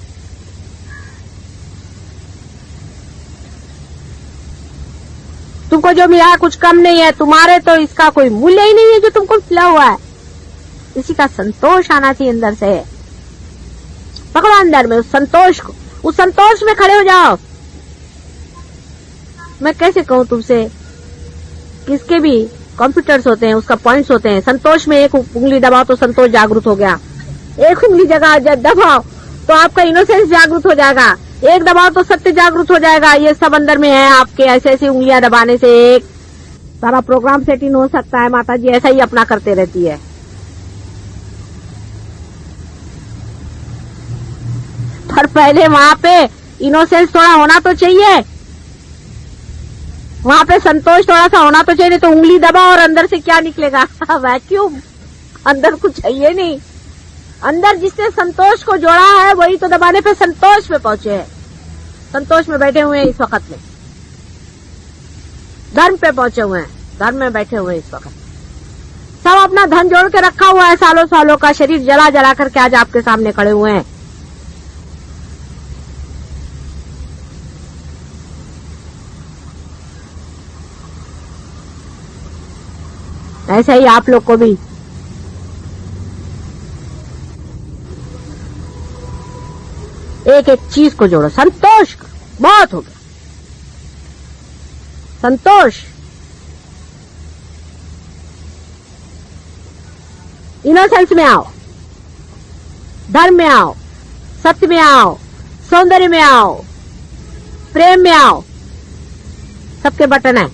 S4: तुमको जो मिला कुछ कम नहीं है, तुम्हारे तो इसका कोई मूल्य ही नहीं है जो तुमको मिला हुआ है। इसी का संतोष आना चाहिए अंदर से। पकड़ो अंदर में उस संतोष को, उस संतोष में खड़े हो जाओ। मैं कैसे कहूं तुमसे, किसके भी कंप्यूटर्स होते हैं, उसका पॉइंट्स होते हैं। संतोष में एक उंगली दबाओ तो संतोष जागृत हो गया, एक उंगली जगह दबाओ तो आपका इनोसेंस जागृत हो जाएगा, एक दबाओ तो सत्य जागृत हो जाएगा। ये सब अंदर में है आपके। ऐसे ऐसी उंगलियां दबाने से एक सारा प्रोग्राम सेटिंग हो सकता है। माता जी ऐसा ही अपना करते रहती है। पर पहले वहां पे इनोसेंस थोड़ा होना तो चाहिए, वहां पे संतोष थोड़ा सा होना तो चाहिए। तो उंगली दबा और अंदर से क्या निकलेगा? वैक्यूम। अंदर कुछ चाहिए नहीं। अंदर जिसने संतोष को जोड़ा है वही तो दबाने पे संतोष में पहुंचे हैं। संतोष में बैठे हुए हैं इस वक्त में, धर्म पे पहुंचे हुए हैं, धर्म में बैठे हुए हैं इस वक्त। सब अपना धन जोड़ के रखा हुआ है, सालों सालों का शरीर जला जला करके आज आपके सामने खड़े हुए हैं। ऐसा ही आप लोग को भी एक एक चीज को जोड़ो। संतोष, बहुत हो गया संतोष। इनोसेंस में आओ, धर्म में आओ, सत्य में आओ, सौंदर्य में आओ, प्रेम में आओ। सबके बटन है।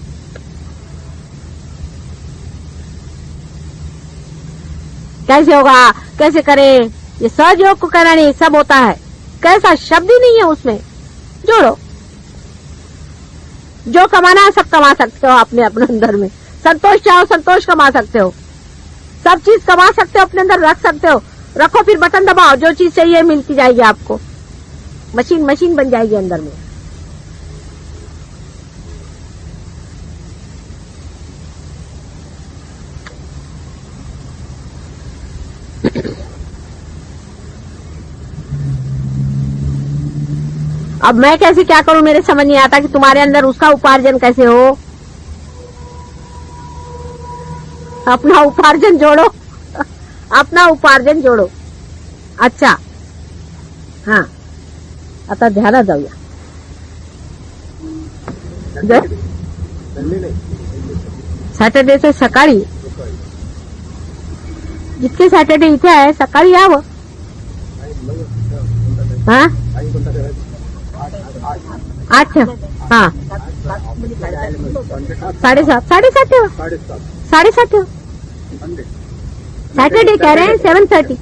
S4: कैसे होगा, कैसे करें, ये सहयोग को कहना नहीं, सब होता है। कैसा शब्द ही नहीं है उसमें। जोड़ो, जो कमाना है सब कमा सकते हो अपने अपने अंदर में। संतोष चाहो, संतोष कमा सकते हो। सब चीज कमा सकते हो, अपने अंदर रख सकते हो। रखो, फिर बटन दबाओ, जो चीज चाहिए मिलती जाएगी आपको। मशीन बन जाएगी अंदर में। अब मैं कैसे क्या करूं, मेरे समझ नहीं आता कि तुम्हारे अंदर उसका उपार्जन कैसे हो। अपना उपार्जन जोड़ो अपना उपार्जन जोड़ो। अच्छा, हाँ, आता ध्यान जाऊया। सॅटर्डेचं सकाळी, जितके सॅटर्डे इथे आहे सकाळी यावं। हा, अच्छा, हाँ, 7:30 ठेवा, 7:30 ठेवा। सैटरडे कह रहे हैं 7:30।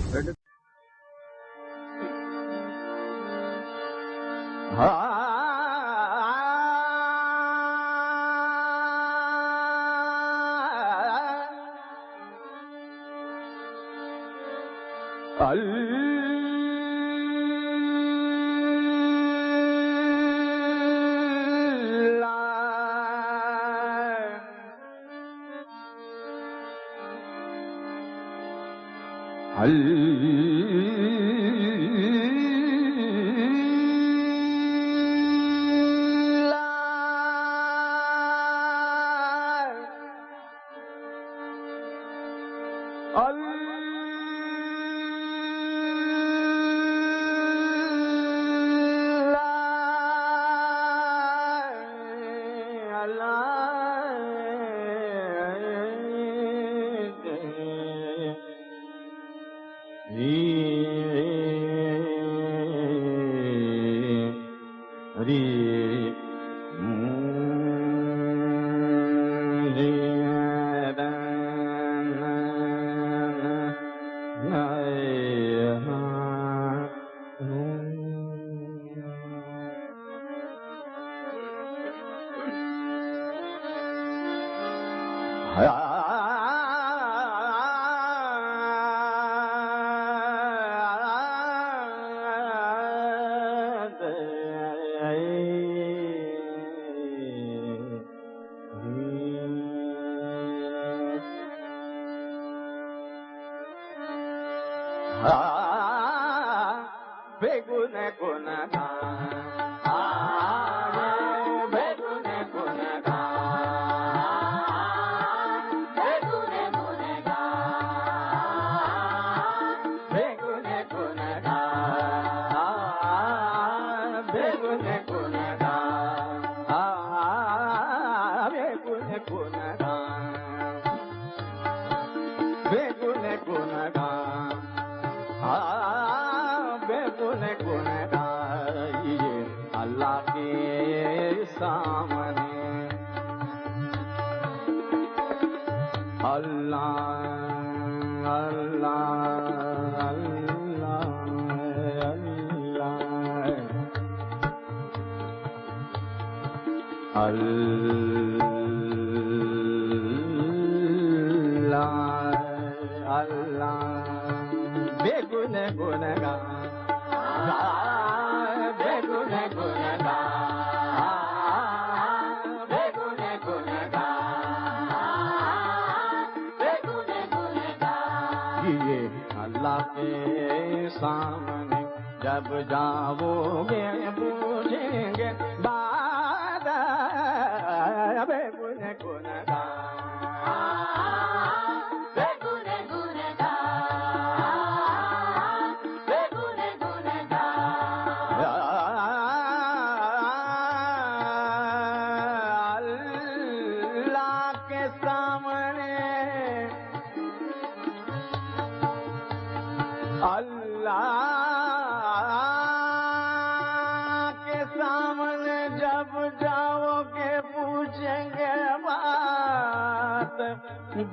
S5: जब जाओगे पूछेंगे बाबा गुन गुन गा बात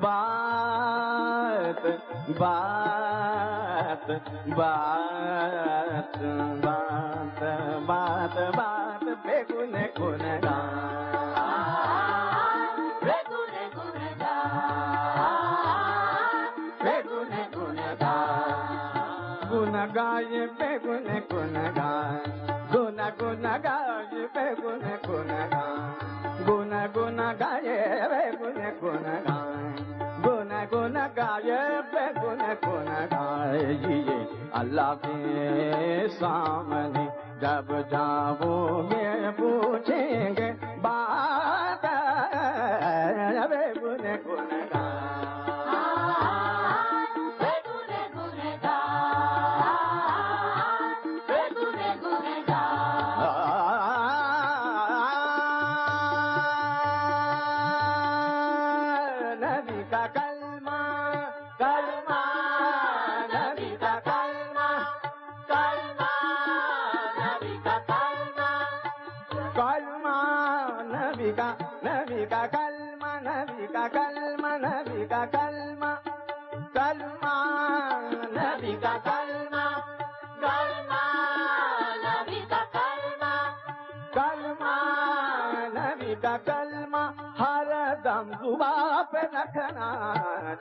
S5: बात बात बात बात बात पे गुन गुन गुन गाय पे गुन गुन गाय गुन गुन गाय पे गुन गुन गाय गुन गुन गाय पे गुन गुन गाय गुन गुन गाय पे गुन गुन गाय ये अल्लाह के सामने जब जाओगे पूछेंगे बात पे गुन गुन नबी का कलमा नबी का कलमा नबी का कलमा कलमा नबी का कलमा कलमा नबी का कलमा कलमा नबी का कलमा हर दम जुबान पे रखना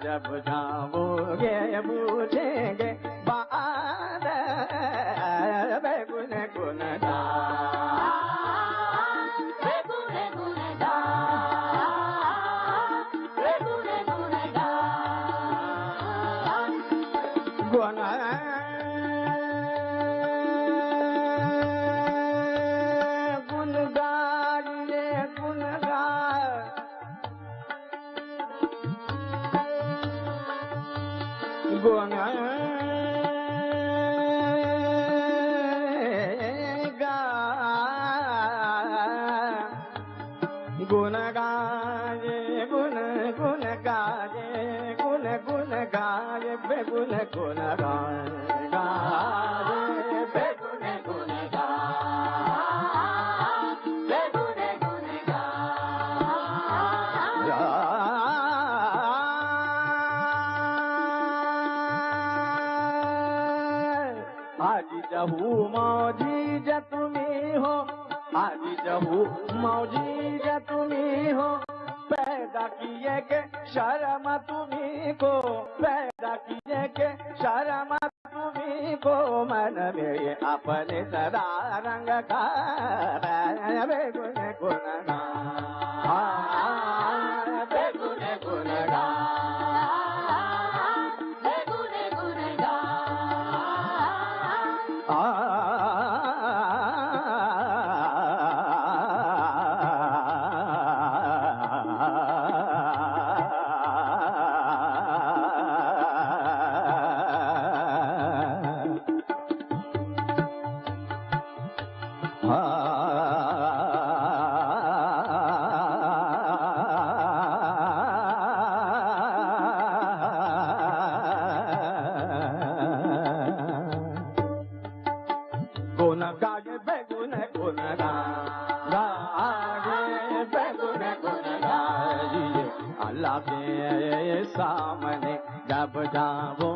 S5: जब जाओगे पूछेंगे बाद गुन गुन गुन गुन गाये गुन गुन गाये गुन गुन गाये बे गुन गुन गाये बे गुन गुन गाये गुन गुन आज जहू मौजी ज तुम्ही हो आज जहू मौजी ज तुम्ही हो पैदा किए के शर्म तुम्ही को पैदा किए के शर्म तुम्ही को मन में अपने सदा रंग का गुन गुन गुन गुन गुन गाये बेगुन गुन गाये बेगुन गुन गाये अल्लाह के सामने जब जाओ